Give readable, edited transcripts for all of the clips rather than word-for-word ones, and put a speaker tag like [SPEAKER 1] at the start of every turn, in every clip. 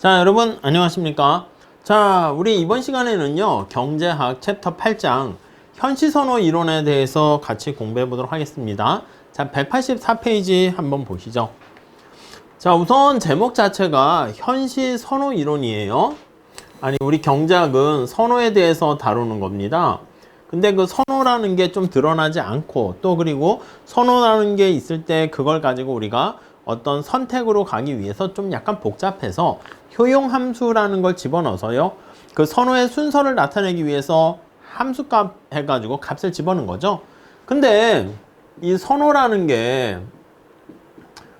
[SPEAKER 1] 자, 여러분 안녕하십니까? 자, 우리 이번 시간에는요, 경제학 챕터 8장 현시선호 이론에 대해서 같이 공부해 보도록 하겠습니다. 자, 184페이지 한번 보시죠. 자, 우선 제목 자체가 현시선호 이론이에요. 아니, 우리 경제학은 선호에 대해서 다루는 겁니다. 근데 그 선호라는 게 좀 드러나지 않고, 또 그리고 선호라는 게 있을 때 그걸 가지고 우리가 어떤 선택으로 가기 위해서 좀 약간 복잡해서 효용함수라는 걸 집어넣어서요, 그 선호의 순서를 나타내기 위해서 함수값 해가지고 값을 집어넣은 거죠. 근데 이 선호라는 게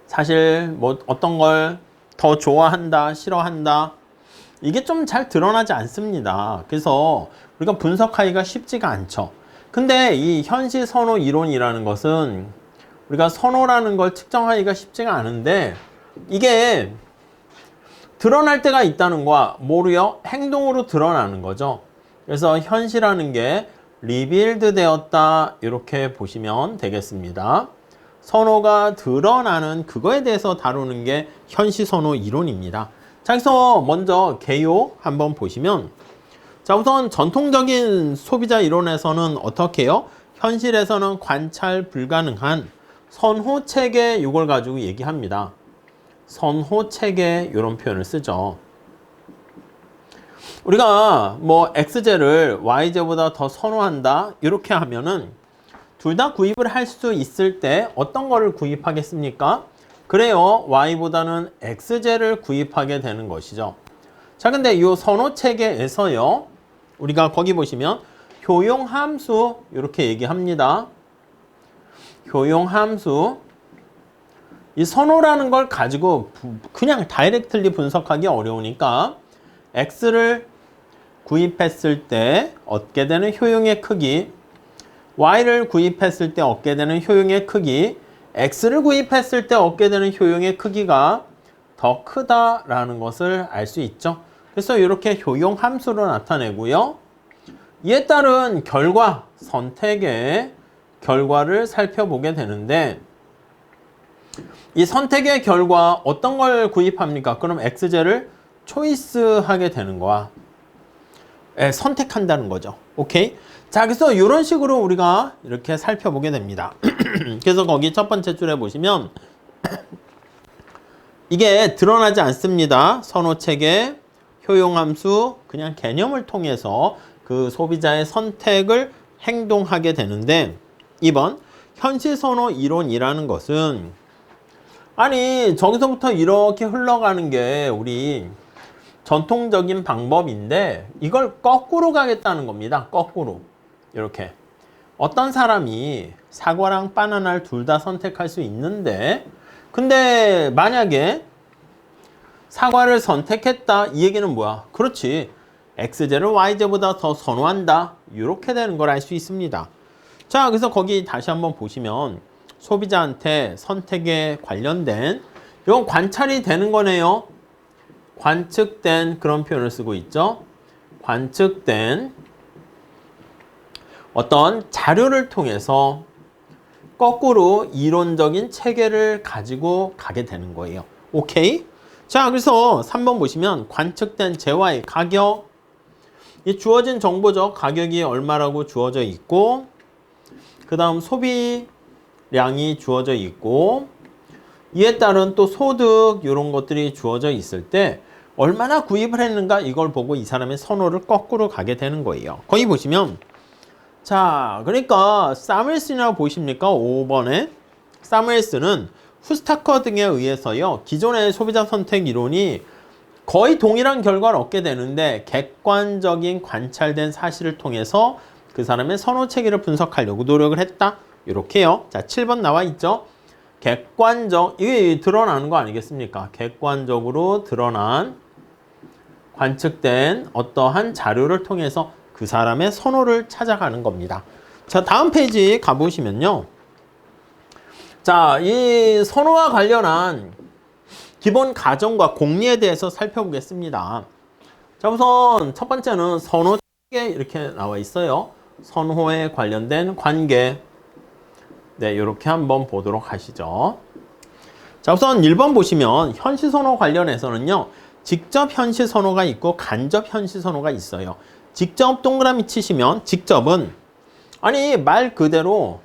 [SPEAKER 1] 사실 뭐 어떤 걸 더 좋아한다, 싫어한다, 이게 좀 잘 드러나지 않습니다. 그래서 우리가 분석하기가 쉽지가 않죠. 근데 이 현시 선호 이론이라는 것은 우리가 선호라는 걸 측정하기가 쉽지가 않은데, 이게 드러날 때가 있다는 거야. 뭐로요? 행동으로 드러나는 거죠. 그래서 현시라는 게 리빌드 되었다, 이렇게 보시면 되겠습니다. 선호가 드러나는 그거에 대해서 다루는 게 현시 선호 이론입니다. 자, 그래서 먼저 개요 한번 보시면, 자, 우선 전통적인 소비자 이론에서는 어떻게 해요? 현실에서는 관찰 불가능한 선호 체계, 이걸 가지고 얘기합니다. 선호 체계, 이런 표현을 쓰죠. 우리가 뭐 XJ를 YJ보다 더 선호한다, 이렇게 하면은 둘 다 구입을 할 수 있을 때 어떤 거를 구입하겠습니까? 그래요, Y보다는 XJ를 구입하게 되는 것이죠. 자, 근데 이 선호 체계에서요, 우리가 거기 보시면 효용함수, 이렇게 얘기합니다. 효용함수. 이 선호라는 걸 가지고 그냥 다이렉트리 분석하기 어려우니까 X를 구입했을 때 얻게 되는 효용의 크기, Y를 구입했을 때 얻게 되는 효용의 크기, X를 구입했을 때 얻게 되는 효용의 크기가 더 크다라는 것을 알 수 있죠. 그래서 이렇게 효용함수로 나타내고요. 이에 따른 결과, 선택의 결과를 살펴보게 되는데, 이 선택의 결과 어떤 걸 구입합니까? 그럼 XJ를 초이스하게 되는 거야. 예, 선택한다는 거죠. 오케이? 자, 그래서 이런 식으로 우리가 이렇게 살펴보게 됩니다. 그래서 거기 첫 번째 줄에 보시면 이게 드러나지 않습니다. 선호체계, 효용함수, 그냥 개념을 통해서 그 소비자의 선택을 행동하게 되는데, 2번 현시선호 이론이라는 것은, 아니 저기서부터 이렇게 흘러가는 게 우리 전통적인 방법인데, 이걸 거꾸로 가겠다는 겁니다. 거꾸로. 이렇게 어떤 사람이 사과랑 바나나를 둘 다 선택할 수 있는데, 근데 만약에 사과를 선택했다, 이 얘기는 뭐야? 그렇지, XJ를 YJ보다 더 선호한다, 이렇게 되는 걸 알 수 있습니다. 자, 그래서 거기 다시 한번 보시면 소비자한테 선택에 관련된 이건 관찰이 되는 거네요. 관측된 그런 표현을 쓰고 있죠. 관측된 어떤 자료를 통해서 거꾸로 이론적인 체계를 가지고 가게 되는 거예요. 오케이? 자, 그래서 3번 보시면 관측된 재화의 가격, 이 주어진 정보죠. 가격이 얼마라고 주어져 있고, 그 다음 소비량이 주어져 있고, 이에 따른 또 소득, 이런 것들이 주어져 있을 때 얼마나 구입을 했는가, 이걸 보고 이 사람의 선호를 거꾸로 가게 되는 거예요. 거기 보시면, 자, 그러니까 사무엘슨이라고 보이십니까? 5번에 사무엘슨은 후스타커 등에 의해서요, 기존의 소비자 선택 이론이 거의 동일한 결과를 얻게 되는데, 객관적인 관찰된 사실을 통해서 그 사람의 선호 체계를 분석하려고 노력을 했다, 이렇게요. 자, 7번 나와 있죠. 객관적, 이게 드러나는 거 아니겠습니까? 객관적으로 드러난 관측된 어떠한 자료를 통해서 그 사람의 선호를 찾아가는 겁니다. 자, 다음 페이지 가보시면요, 자, 이 선호와 관련한 기본 가정과 공리에 대해서 살펴보겠습니다. 자, 우선 첫 번째는 선호 체계, 이렇게 나와 있어요. 선호에 관련된 관계. 네, 이렇게 한번 보도록 하시죠. 자, 우선 1번 보시면 현시선호 관련해서는요, 직접 현시 선호가 있고 간접 현시 선호가 있어요. 직접 동그라미 치시면 직접은 아니 말 그대로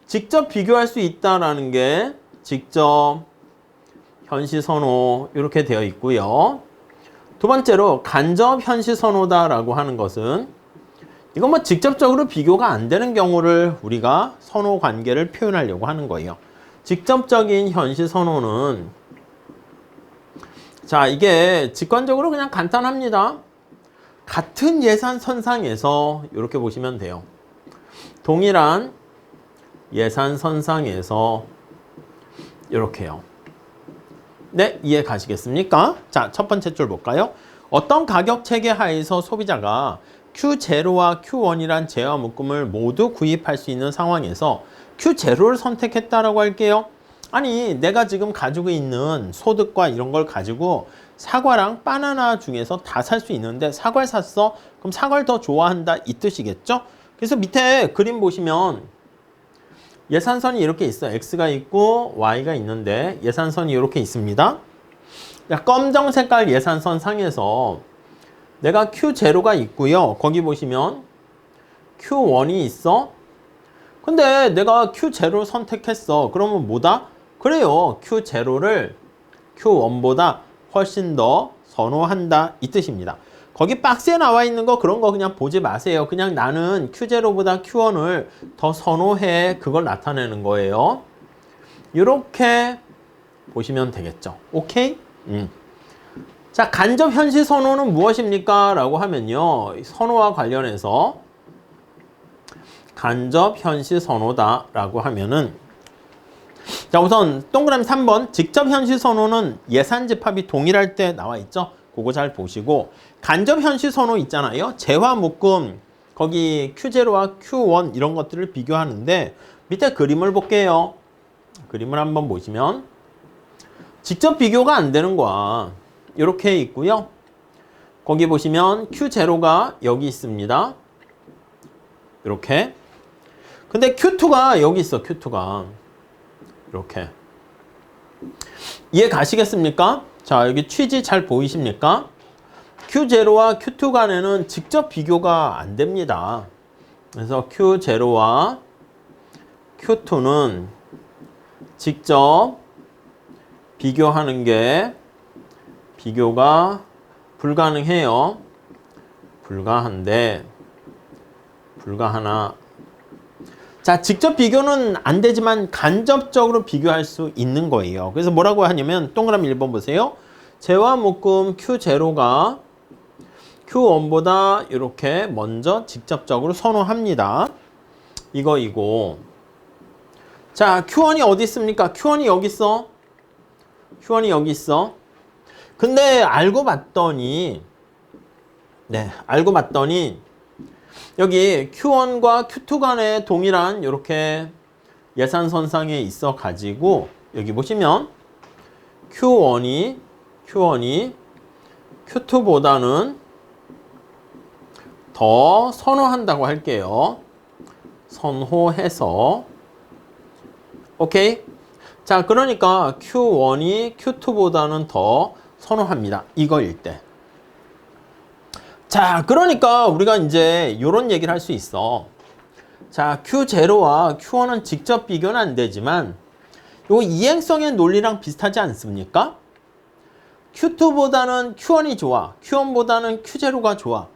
[SPEAKER 1] 직접 비교할 수 있다라는 게 직접 현시 선호 이렇게 되어 있고요. 두 번째로 간접 현시 선호다라고 하는 것은 이건 뭐 직접적으로 비교가 안 되는 경우를 우리가 선호 관계를 표현하려고 하는 거예요. 직접적인 현시 선호는 자 이게 직관적으로 그냥 간단합니다. 같은 예산선상에서 이렇게 보시면 돼요. 동일한 예산선상에서 이렇게요. 네, 이해 가시겠습니까? 자, 첫 번째 줄 볼까요? 어떤 가격 체계 하에서 소비자가 Q0와 Q1이란 재화 묶음을 모두 구입할 수 있는 상황에서 Q0를 선택했다라고 할게요. 아니, 내가 지금 가지고 있는 소득과 이런 걸 가지고 사과랑 바나나 중에서 다 살 수 있는데 사과를 샀어? 그럼 사과를 더 좋아한다 이 뜻이겠죠? 그래서 밑에 그림 보시면 예산선이 이렇게 있어요. X가 있고 Y가 있는데 예산선이 이렇게 있습니다. 검정 색깔 예산선 상에서 내가 Q0가 있고요. 거기 보시면 Q1이 있어. 근데 내가 Q0를 선택했어. 그러면 뭐다? 그래요. Q0를 Q1보다 훨씬 더 선호한다 이 뜻입니다. 거기 박스에 나와 있는 거 그런 거 그냥 보지 마세요. 그냥 나는 Q0보다 Q1을 더 선호해. 그걸 나타내는 거예요. 이렇게 보시면 되겠죠. 오케이? 자, 간접 현시 선호는 무엇입니까? 라고 하면요. 선호와 관련해서 간접 현시 선호다 라고 하면은 자, 우선 동그라미 3번 직접 현시 선호는 예산 집합이 동일할 때 나와 있죠. 그거 잘 보시고 간접 현시 선호 있잖아요. 재화 묶음 거기 Q0와 Q1 이런 것들을 비교하는데 밑에 그림을 볼게요. 그림을 한번 보시면 직접 비교가 안 되는 거야. 이렇게 있고요. 거기 보시면 Q0가 여기 있습니다. 이렇게. 근데 Q2가 여기 있어. Q2가. 이렇게. 이해 가시겠습니까? 자, 여기 취지 잘 보이십니까? Q0와 Q2 간에는 직접 비교가 안 됩니다. 그래서 Q0와 Q2는 직접 비교하는 게 비교가 불가능해요. 불가하나. 자, 직접 비교는 안 되지만 간접적으로 비교할 수 있는 거예요. 그래서 뭐라고 하냐면 동그라미 1번 보세요. 재화 묶음 Q0가 Q1보다 이렇게 먼저 직접적으로 선호합니다. 이거. 자, Q1이 어디 있습니까? Q1이 여기 있어. Q1이 여기 있어. 근데 알고 봤더니 여기 Q1과 Q2 간에 동일한 이렇게 예산선상에 있어 가지고 여기 보시면 Q1이 Q2보다는 더 선호한다고 할게요. 선호해서 오케이? 자, 그러니까 Q1이 Q2보다는 더 선호합니다. 이거일 때. 자, 그러니까 우리가 이제 이런 얘기를 할 수 있어. 자, Q0와 Q1은 직접 비교는 안 되지만 요 이행성의 논리랑 비슷하지 않습니까? Q2보다는 Q1이 좋아. Q1보다는 Q0가 좋아.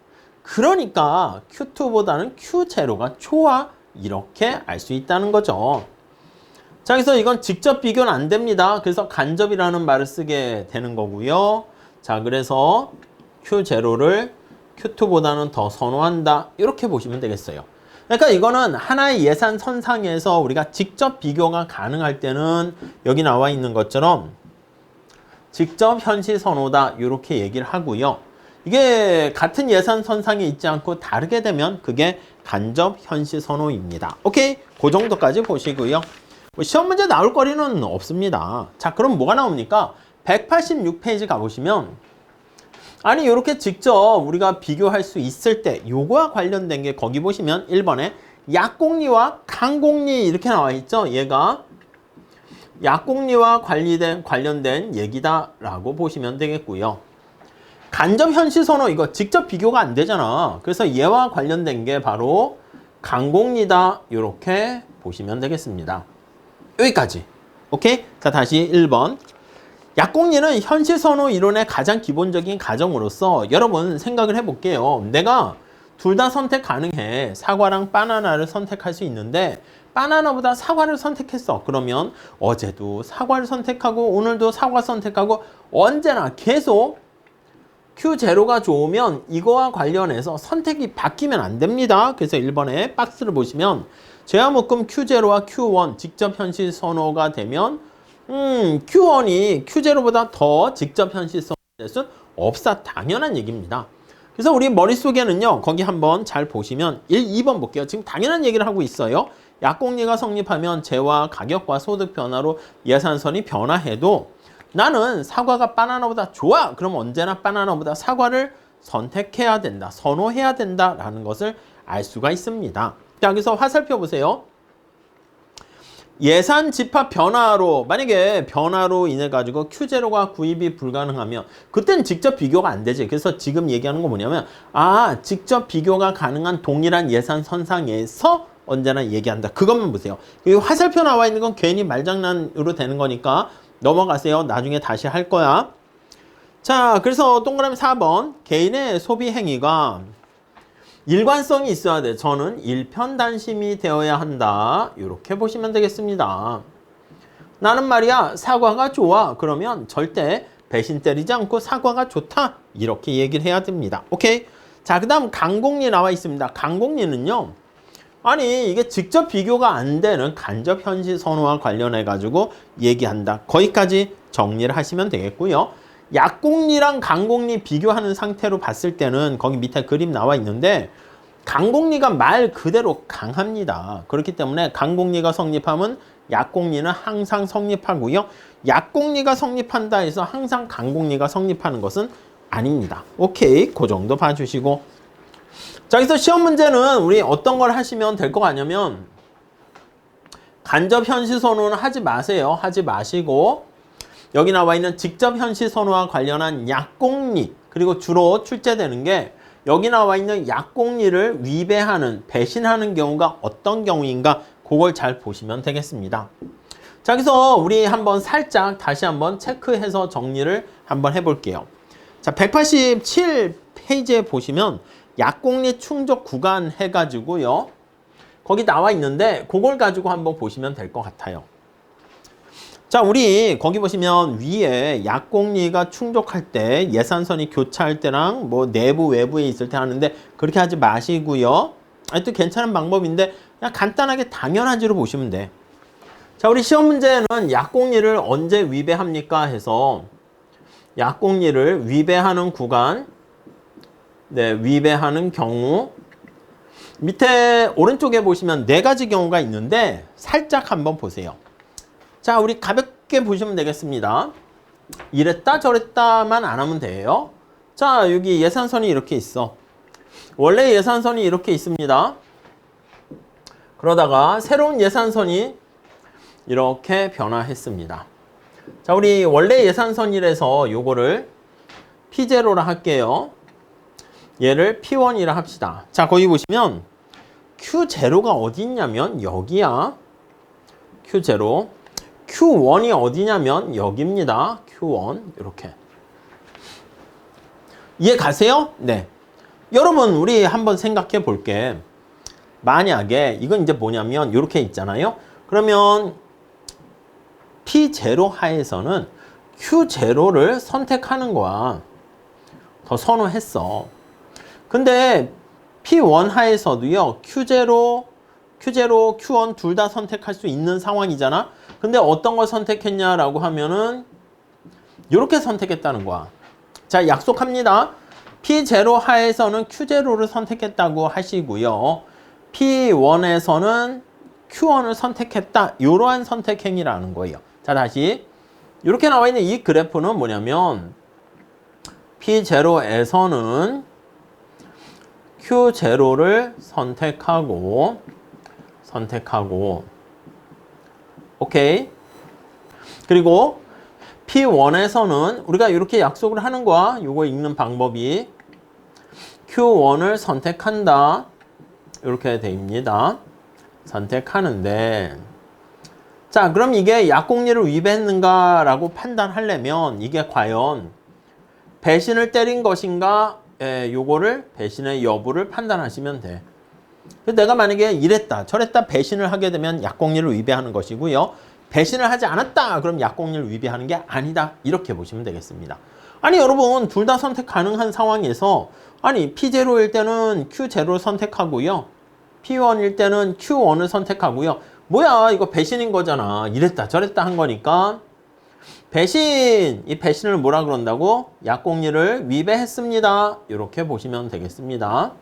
[SPEAKER 1] 그러니까 Q2보다는 Q0가 좋아. 이렇게 알 수 있다는 거죠. 자, 그래서 이건 직접 비교는 안 됩니다. 그래서 간접이라는 말을 쓰게 되는 거고요. 자, 그래서 Q0를 Q2보다는 더 선호한다. 이렇게 보시면 되겠어요. 그러니까 이거는 하나의 예산 선상에서 우리가 직접 비교가 가능할 때는 여기 나와 있는 것처럼 직접 현시 선호다. 이렇게 얘기를 하고요. 이게 같은 예산 선상에 있지 않고 다르게 되면 그게 간접 현시 선호입니다. 오케이? 그 정도까지 보시고요. 시험 문제 나올 거리는 없습니다. 자, 그럼 뭐가 나옵니까? 186페이지 가보시면 아니 이렇게 직접 우리가 비교할 수 있을 때 요거와 관련된 게 거기 보시면 1번에 약공리와 강공리 이렇게 나와 있죠. 얘가 약공리와 관련된 얘기다라고 보시면 되겠고요. 간접 현실 선호 이거 직접 비교가 안 되잖아. 그래서 얘와 관련된 게 바로 강공리다. 이렇게 보시면 되겠습니다. 여기까지. 오케이? 자, 다시 1번. 약공리는 현실 선호 이론의 가장 기본적인 가정으로서 여러분 생각을 해볼게요. 내가 둘 다 선택 가능해. 사과랑 바나나를 선택할 수 있는데 바나나보다 사과를 선택했어. 그러면 어제도 사과를 선택하고 오늘도 사과 선택하고 언제나 계속 Q0가 좋으면 이거와 관련해서 선택이 바뀌면 안 됩니다. 그래서 1번에 박스를 보시면 제화묶음 Q0와 Q1 직접 현실 선호가 되면 Q1이 Q0보다 더 직접 현실 선호될 수는 없다. 당연한 얘기입니다. 그래서 우리 머릿속에는요. 거기 한번 잘 보시면 2번 볼게요. 지금 당연한 얘기를 하고 있어요. 약공리가 성립하면 재화 가격과 소득 변화로 예산선이 변화해도 나는 사과가 바나나보다 좋아. 그럼 언제나 바나나보다 사과를 선택해야 된다. 선호해야 된다라는 것을 알 수가 있습니다. 자, 여기서 화살표 보세요. 예산 집합 변화로 만약에 변화로 인해 가지고 Q0가 구입이 불가능하면 그때는 직접 비교가 안 되지. 그래서 지금 얘기하는 거 뭐냐면 직접 비교가 가능한 동일한 예산 선상에서 언제나 얘기한다. 그것만 보세요. 이 화살표 나와 있는 건 괜히 말장난으로 되는 거니까 넘어가세요. 나중에 다시 할 거야. 자, 그래서 동그라미 4번. 개인의 소비 행위가 일관성이 있어야 돼. 저는 일편단심이 되어야 한다. 이렇게 보시면 되겠습니다. 나는 말이야 사과가 좋아. 그러면 절대 배신 때리지 않고 사과가 좋다. 이렇게 얘기를 해야 됩니다. 오케이? 자, 그 다음 강공리 나와 있습니다. 강공리는요. 아니 이게 직접 비교가 안 되는 간접 현실 선호와 관련해 가지고 얘기한다. 거기까지 정리를 하시면 되겠고요. 약공리랑 강공리 비교하는 상태로 봤을 때는 거기 밑에 그림 나와 있는데 강공리가 말 그대로 강합니다. 그렇기 때문에 강공리가 성립하면 약공리는 항상 성립하고요. 약공리가 성립한다 해서 항상 강공리가 성립하는 것은 아닙니다. 오케이, 그 정도 봐주시고. 자, 여기서 시험 문제는 우리 어떤 걸 하시면 될 거 아니냐면 간접 현실 선호는 하지 마세요. 하지 마시고 여기 나와 있는 직접 현실 선호와 관련한 약공리, 그리고 주로 출제되는 게 여기 나와 있는 약공리를 위배하는, 배신하는 경우가 어떤 경우인가 그걸 잘 보시면 되겠습니다. 자, 여기서 우리 한번 살짝 다시 한번 체크해서 정리를 한번 해볼게요. 자, 187페이지에 보시면 약공리 충족 구간 해가지고요. 거기 나와 있는데 그걸 가지고 한번 보시면 될 것 같아요. 자, 우리 거기 보시면 위에 약공리가 충족할 때 예산선이 교차할 때랑 뭐 내부 외부에 있을 때 하는데 그렇게 하지 마시고요. 또 괜찮은 방법인데 그냥 간단하게 당연하지로 보시면 돼. 자, 우리 시험 문제는 약공리를 언제 위배합니까 해서 약공리를 위배하는 구간, 위배하는 경우 밑에 오른쪽에 보시면 4가지 경우가 있는데 살짝 한번 보세요. 자, 우리 가볍게 보시면 되겠습니다. 이랬다 저랬다만 안 하면 돼요. 자, 여기 예산선이 이렇게 있어. 원래 예산선이 이렇게 있습니다. 그러다가 새로운 예산선이 이렇게 변화했습니다. 자, 우리 원래 예산선이라서 요거를 P0라 할게요. 얘를 P1이라 합시다. 자, 거기 보시면 Q0가 어디 있냐면 여기야. Q0. Q1이 어디냐면 여기입니다. Q1 이렇게. 이해 가세요? 네. 여러분 우리 한번 생각해 볼게. 만약에 이건 이제 뭐냐면 이렇게 있잖아요. 그러면 P0 하에서는 Q0를 선택하는 거야. 더 선호했어. 근데 P1 하에서도요. Q0, Q1 둘 다 선택할 수 있는 상황이잖아. 근데 어떤 걸 선택했냐라고 하면은 이렇게 선택했다는 거야. 자, 약속합니다. P0 하에서는 Q0를 선택했다고 하시고요. P1에서는 Q1을 선택했다. 이러한 선택 행위라는 거예요. 자, 다시 이렇게 나와 있는 이 그래프는 뭐냐면 P0에서는 Q0를 선택하고 오케이. 그리고 P1에서는 우리가 이렇게 약속을 하는 거야. 요거 읽는 방법이 Q1을 선택한다. 이렇게 됩니다. 선택하는데 자, 그럼 이게 약공리를 위배했는가 라고 판단하려면 이게 과연 배신을 때린 것인가? 요거를 배신의 여부를 판단하시면 돼. 내가 만약에 이랬다 저랬다 배신을 하게 되면 약공리를 위배하는 것이고요. 배신을 하지 않았다 그럼 약공리를 위배하는 게 아니다. 이렇게 보시면 되겠습니다. 아니 여러분 둘 다 선택 가능한 상황에서 아니 P0일 때는 Q0를 선택하고요. P1일 때는 Q1을 선택하고요. 뭐야 이거 배신인 거잖아. 이랬다 저랬다 한 거니까 배신! 이 배신을 뭐라 그런다고? 약공리를 위배했습니다. 이렇게 보시면 되겠습니다.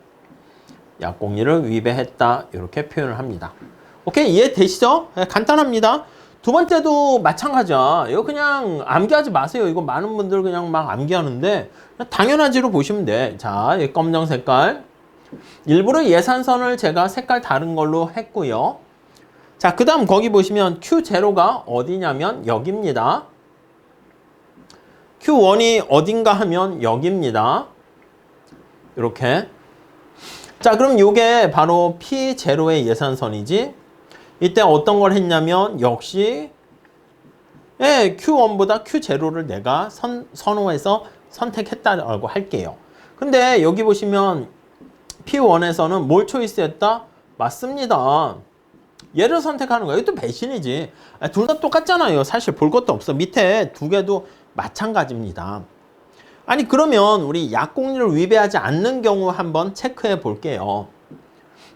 [SPEAKER 1] 약공리를 위배했다. 이렇게 표현을 합니다. 오케이? 이해되시죠? 간단합니다. 두 번째도 마찬가지야. 이거 그냥 암기하지 마세요. 이거 많은 분들 그냥 막 암기하는데 당연하지로 보시면 돼. 자, 이 검정 색깔. 일부러 예산선을 제가 색깔 다른 걸로 했고요. 자, 그 다음 거기 보시면 Q0가 어디냐면 여기입니다. Q1이 어딘가 하면 여기입니다. 이렇게. 자, 그럼 요게 바로 P0의 예산선이지. 이때 어떤 걸 했냐면 역시 Q1보다 Q0를 내가 선호해서 선택했다고 할게요. 근데 여기 보시면 P1에서는 뭘 초이스했다? 맞습니다. 얘를 선택하는 거야. 이것도 배신이지. 둘 다 똑같잖아요. 사실 볼 것도 없어. 밑에 두 개도 마찬가지입니다. 아니 그러면 우리 약공리를 위배하지 않는 경우 한번 체크해 볼게요.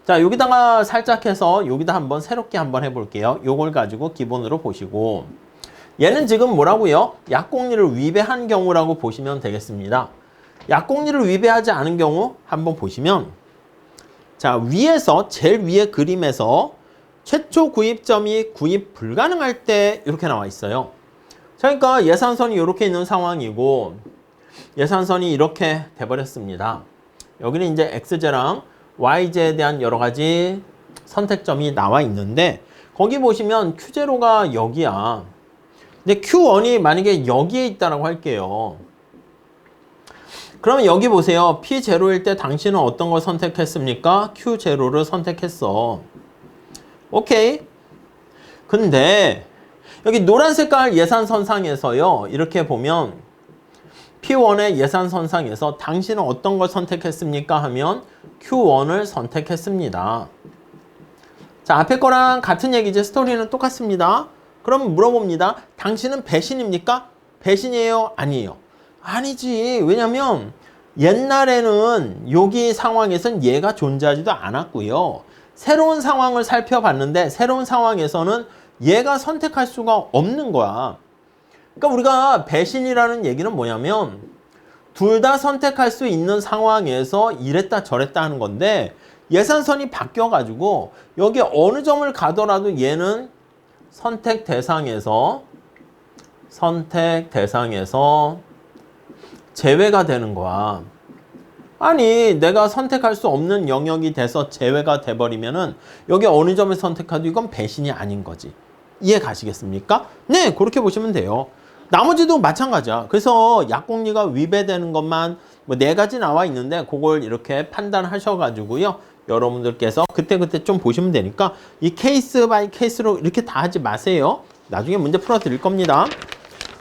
[SPEAKER 1] 자, 여기다가 살짝 해서 여기다 한번 새롭게 한번 해볼게요. 요걸 가지고 기본으로 보시고 얘는 지금 뭐라고요? 약공리를 위배한 경우라고 보시면 되겠습니다. 약공리를 위배하지 않은 경우 한번 보시면 자, 위에서 제일 위에 그림에서 최초 구입점이 구입 불가능할 때 이렇게 나와 있어요. 그러니까 예산선이 이렇게 있는 상황이고 예산선이 이렇게 돼버렸습니다. 여기는 이제 XJ랑 YJ에 대한 여러 가지 선택점이 나와 있는데 거기 보시면 Q0가 여기야. 근데 Q1이 만약에 여기에 있다라고 할게요. 그러면 여기 보세요. P0일 때 당신은 어떤 걸 선택했습니까? Q0를 선택했어. 오케이. 근데 여기 노란 색깔 예산선상에서요. 이렇게 보면 P1의 예산선상에서 당신은 어떤 걸 선택했습니까? 하면 Q1을 선택했습니다. 자, 앞에 거랑 같은 얘기지. 스토리는 똑같습니다. 그럼 물어봅니다. 당신은 배신입니까? 배신이에요? 아니에요? 아니지. 왜냐면 옛날에는 여기 상황에선 얘가 존재하지도 않았고요. 새로운 상황을 살펴봤는데 새로운 상황에서는 얘가 선택할 수가 없는 거야. 그러니까 우리가 배신이라는 얘기는 뭐냐면 둘 다 선택할 수 있는 상황에서 이랬다 저랬다 하는 건데 예산선이 바뀌어가지고 여기 어느 점을 가더라도 얘는 선택 대상에서 제외가 되는 거야. 아니 내가 선택할 수 없는 영역이 돼서 제외가 돼버리면은 여기 어느 점을 선택해도 이건 배신이 아닌 거지. 이해 가시겠습니까? 네, 그렇게 보시면 돼요. 나머지도 마찬가지야. 그래서 약공리가 위배되는 것만 뭐 4가지 나와 있는데 그걸 이렇게 판단하셔가지고요. 여러분들께서 그때그때 좀 보시면 되니까 이 케이스 바이 케이스로 이렇게 다 하지 마세요. 나중에 문제 풀어 드릴 겁니다.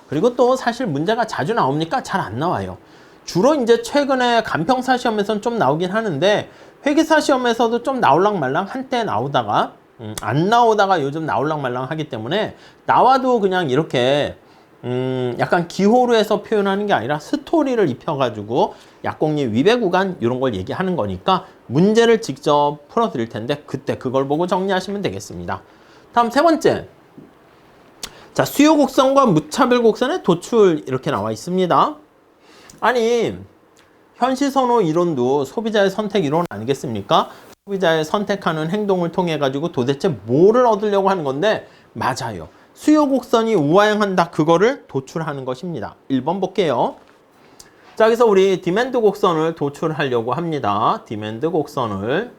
[SPEAKER 1] 그리고 또 사실 문제가 자주 나옵니까? 잘 안 나와요. 주로 이제 최근에 간평사 시험에서는 좀 나오긴 하는데 회계사 시험에서도 좀 나올랑말랑 한때 나오다가 안 나오다가 요즘 나올랑말랑 하기 때문에 나와도 그냥 이렇게 약간 기호로 해서 표현하는 게 아니라 스토리를 입혀가지고 약공리 위배 구간 이런 걸 얘기하는 거니까 문제를 직접 풀어드릴 텐데 그때 그걸 보고 정리하시면 되겠습니다. 다음 세 번째. 자, 수요 곡선과 무차별 곡선의 도출 이렇게 나와 있습니다. 아니 현시선호 이론도 소비자의 선택 이론 아니겠습니까? 소비자의 선택하는 행동을 통해 가지고 도대체 뭐를 얻으려고 하는 건데 맞아요. 수요 곡선이 우하향한다. 그거를 도출하는 것입니다. 1번 볼게요. 자, 그래서 우리 디맨드 곡선을 도출하려고 합니다. 디맨드 곡선을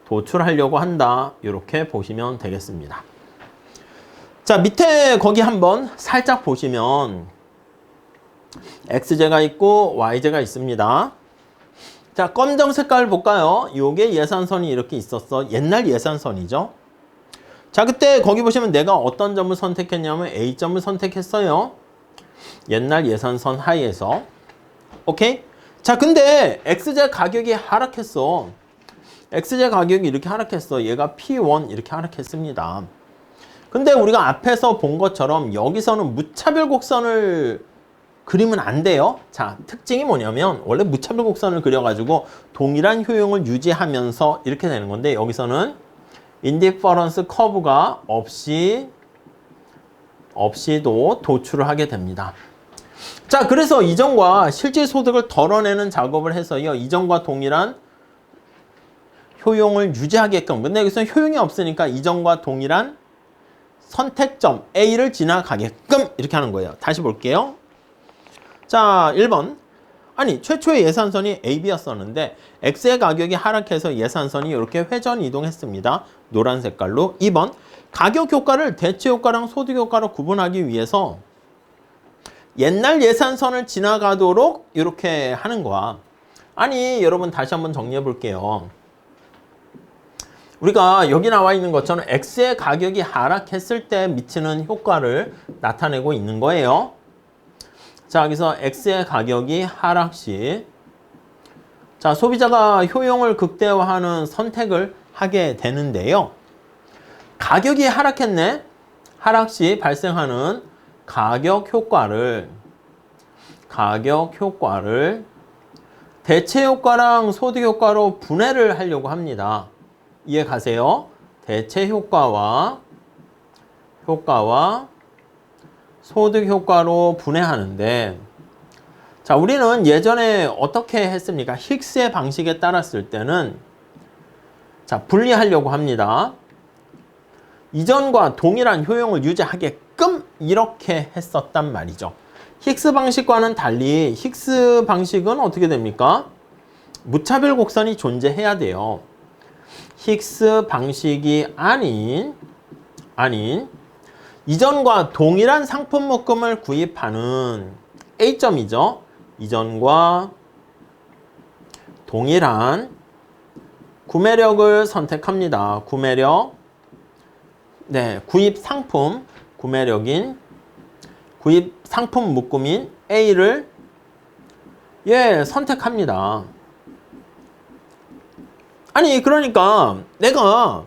[SPEAKER 1] 도출하려고 한다. 이렇게 보시면 되겠습니다. 자, 밑에 거기 한번 살짝 보시면 XJ가 있고 YJ가 있습니다. 자, 검정 색깔 볼까요? 요게 예산선이 이렇게 있었어. 옛날 예산선이죠. 자, 그때 거기 보시면 내가 어떤 점을 선택했냐면 A점을 선택했어요. 옛날 예산선 하에서. 오케이? 자, 근데 XJ 가격이 하락했어. XJ 가격이 이렇게 하락했어. 얘가 P1 이렇게 하락했습니다. 근데 우리가 앞에서 본 것처럼 여기서는 무차별 곡선을 그리면 안 돼요. 자, 특징이 뭐냐면 원래 무차별 곡선을 그려가지고 동일한 효용을 유지하면서 이렇게 되는 건데 여기서는 인디퍼런스 커브가 없이도 도출을 하게 됩니다. 자, 그래서 이전과 실질 소득을 덜어내는 작업을 해서요. 이전과 동일한 효용을 유지하게끔. 근데 여기서 효용이 없으니까 이전과 동일한 선택점 A를 지나가게끔 이렇게 하는 거예요. 다시 볼게요. 자, 1번. 아니, 최초의 예산선이 AB였었는데 X의 가격이 하락해서 예산선이 이렇게 회전 이동했습니다. 노란 색깔로. 2번. 가격 효과를 대체 효과랑 소득 효과로 구분하기 위해서 옛날 예산선을 지나가도록 이렇게 하는 거야. 아니, 여러분 다시 한번 정리해 볼게요. 우리가 여기 나와 있는 것처럼 X의 가격이 하락했을 때 미치는 효과를 나타내고 있는 거예요. 자, 여기서 X의 가격이 하락 시, 자, 소비자가 효용을 극대화하는 선택을 하게 되는데요. 가격이 하락했네. 하락 시 발생하는 가격 효과를 대체 효과랑 소득 효과로 분해를 하려고 합니다. 이해 가세요? 대체 효과와 소득 효과로 분해하는데, 자, 우리는 예전에 어떻게 했습니까? 힉스의 방식에 따랐을 때는, 자, 분리하려고 합니다. 이전과 동일한 효용을 유지하게끔 이렇게 했었단 말이죠. 힉스 방식과는 달리 힉스 방식은 어떻게 됩니까? 무차별 곡선이 존재해야 돼요. 힉스 방식이 아닌 이전과 동일한 상품 묶음을 구입하는 A점이죠. 이전과 동일한 구매력을 선택합니다. 구매력. 네, 구입 상품 묶음인 A를 선택합니다. 아니, 그러니까 내가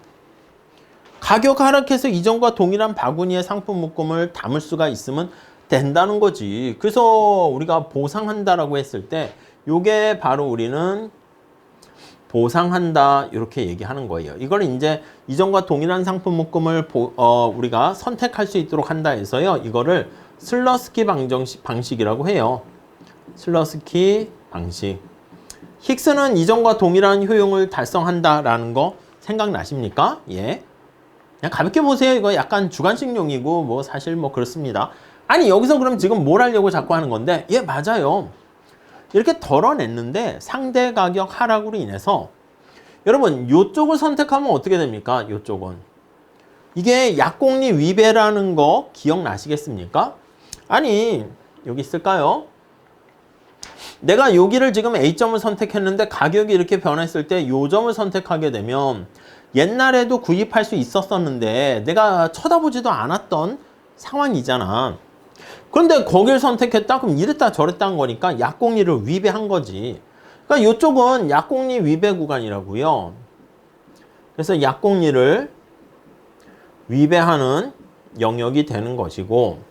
[SPEAKER 1] 가격 하락해서 이전과 동일한 바구니의 상품 묶음을 담을 수가 있으면 된다는 거지. 그래서 우리가 보상한다라고 했을 때 요게 바로 우리는 보상한다 이렇게 얘기하는 거예요. 이걸 이제 이전과 동일한 상품 묶음을 우리가 선택할 수 있도록 한다 해서요. 이거를 슬러스키 방식이라고 해요. 슬러스키 방식. 힉스는 이전과 동일한 효용을 달성한다라는 거 생각나십니까? 예. 그냥 가볍게 보세요. 이거 약간 주관식용이고 뭐 사실 뭐 그렇습니다. 아니, 여기서 그럼 지금 뭘 하려고 자꾸 하는 건데? 예, 맞아요. 이렇게 덜어냈는데 상대 가격 하락으로 인해서 여러분 요쪽을 선택하면 어떻게 됩니까? 요쪽은 이게 약공리 위배라는 거 기억나시겠습니까? 아니, 여기 있을까요? 내가 여기를 지금 A점을 선택했는데 가격이 이렇게 변했을 때 요 점을 선택하게 되면 옛날에도 구입할 수 있었었는데 내가 쳐다보지도 않았던 상황이잖아. 그런데 거길 선택했다? 그럼 이랬다 저랬다 한 거니까 약공리를 위배한 거지. 그러니까 이쪽은 약공리 위배 구간이라고요. 그래서 약공리를 위배하는 영역이 되는 것이고,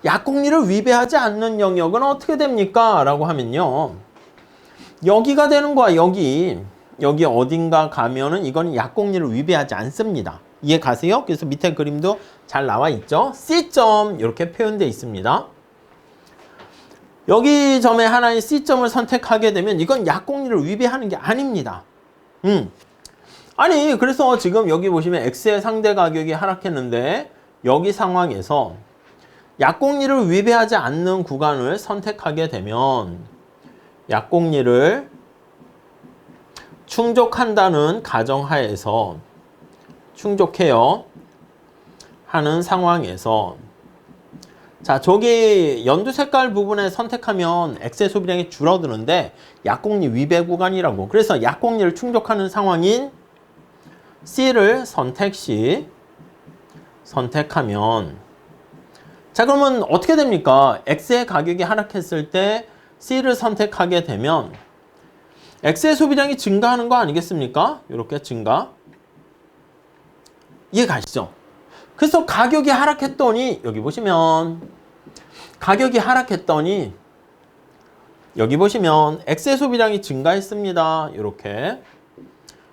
[SPEAKER 1] 약공리를 위배하지 않는 영역은 어떻게 됩니까? 라고 하면요, 여기가 되는 거야. 여기 어딘가 가면은 이거는 약공리를 위배하지 않습니다. 이해 가세요? 그래서 밑에 그림도 잘 나와 있죠. C점 이렇게 표현되어 있습니다. 여기 점에 하나의 C점을 선택하게 되면 이건 약공리를 위배하는 게 아닙니다. 아니, 그래서 지금 여기 보시면 X의 상대 가격이 하락했는데 여기 상황에서 약공리를 위배하지 않는 구간을 선택하게 되면 약공리를 충족한다는 가정하에서 충족해요. 하는 상황에서 자, 저기 연두 색깔 부분에 선택하면 X의 소비량이 줄어드는데 약공리 위배 구간이라고. 그래서 약공리를 충족하는 상황인 C를 선택하면 자, 그러면 어떻게 됩니까? X의 가격이 하락했을 때 C를 선택하게 되면 X의 소비량이 증가하는 거 아니겠습니까? 이렇게 증가. 이해 가시죠? 그래서 가격이 하락했더니 여기 보시면 가격이 하락했더니 여기 보시면 X의 소비량이 증가했습니다. 이렇게.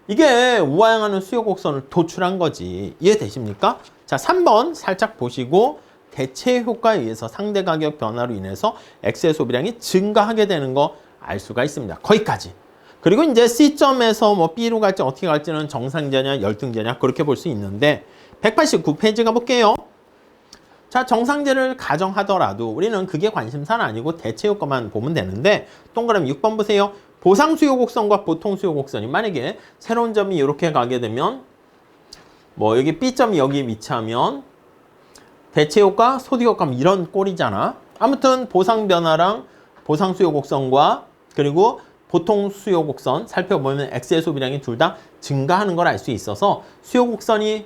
[SPEAKER 1] 이게 우하향하는 수요 곡선을 도출한 거지. 이해되십니까? 자, 3번 살짝 보시고 대체 효과에 의해서 상대 가격 변화로 인해서 X의 소비량이 증가하게 되는 거 알 수가 있습니다. 거기까지. 그리고 이제 C점에서 뭐 B로 갈지 어떻게 갈지는 정상제냐 열등제냐 그렇게 볼 수 있는데 189페이지 가볼게요. 자, 정상제를 가정하더라도 우리는 그게 관심사는 아니고 대체 효과만 보면 되는데 동그라미 6번 보세요. 보상 수요 곡선과 보통 수요 곡선이 만약에 새로운 점이 이렇게 가게 되면 뭐 여기 B점이 여기 위치하면 대체 효과, 소득 효과 이런 꼴이잖아. 아무튼 보상 변화랑 보상 수요 곡선과 그리고 보통 수요 곡선 살펴보면 X의 소비량이 둘 다 증가하는 걸 알 수 있어서 수요 곡선이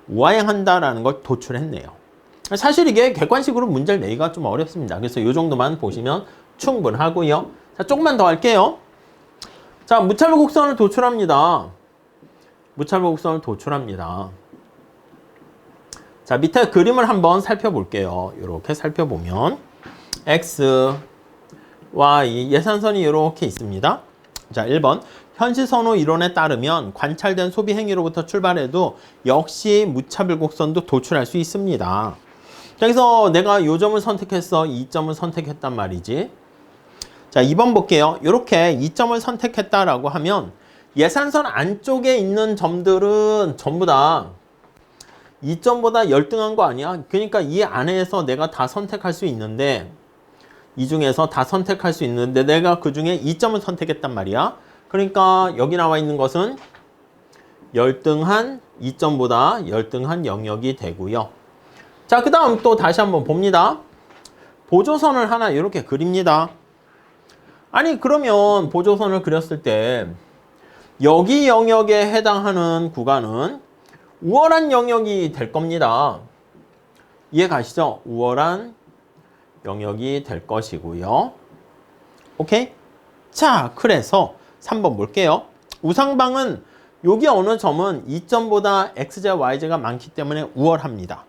[SPEAKER 1] 우하향한다라는 걸 도출했네요. 사실 이게 객관식으로 문제를 내기가 좀 어렵습니다. 그래서 이 정도만 보시면 충분하고요. 자, 조금만 더 할게요. 자, 무차별 곡선을 도출합니다. 무차별 곡선을 도출합니다. 자, 밑에 그림을 한번 살펴볼게요. 이렇게 살펴보면 X, Y, 예산선이 이렇게 있습니다. 자, 1번. 현시선호 이론에 따르면 관찰된 소비 행위로부터 출발해도 역시 무차별 곡선도 도출할 수 있습니다. 자, 그래서 내가 이 점을 선택했어. 이 점을 선택했단 말이지. 자, 2번 볼게요. 이렇게 이 점을 선택했다라고 하면 예산선 안쪽에 있는 점들은 전부 다 이 점보다 열등한 거 아니야? 그러니까 이 안에서 내가 다 선택할 수 있는데 이 중에서 다 선택할 수 있는데 내가 그 중에 이 점을 선택했단 말이야. 그러니까 여기 나와 있는 것은 열등한 이 점보다 열등한 영역이 되고요. 자, 그 다음 또 다시 한번 봅니다. 보조선을 하나 이렇게 그립니다. 아니, 그러면 보조선을 그렸을 때 여기 영역에 해당하는 구간은 우월한 영역이 될 겁니다. 이해 가시죠? 우월한 영역이 될 것이고요. 오케이? 자, 그래서 3번 볼게요. 우상방은 여기 어느 점은 이 점보다 xj, yj가 많기 때문에 우월합니다.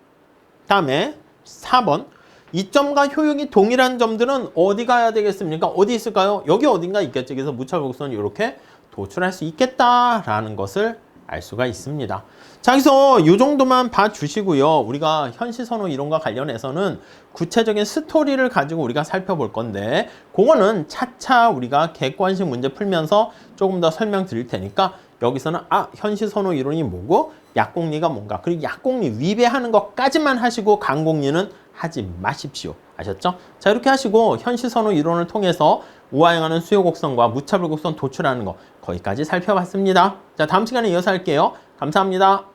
[SPEAKER 1] 다음에 4번. 이 점과 효용이 동일한 점들은 어디 가야 되겠습니까? 어디 있을까요? 여기 어딘가 있겠죠. 그래서 무차별 곡선을 이렇게 도출할 수 있겠다라는 것을 알 수가 있습니다. 자, 그래서 이 정도만 봐주시고요. 우리가 현시선호 이론과 관련해서는 구체적인 스토리를 가지고 우리가 살펴볼 건데 그거는 차차 우리가 객관식 문제 풀면서 조금 더 설명드릴 테니까 여기서는 현시선호 이론이 뭐고 약공리가 뭔가 그리고 약공리 위배하는 것까지만 하시고 강공리는 하지 마십시오. 아셨죠? 자, 이렇게 하시고 현시선호 이론을 통해서 우하향하는 수요 곡선과 무차별 곡선 도출하는 거 거기까지 살펴봤습니다. 자, 다음 시간에 이어서 할게요. 감사합니다.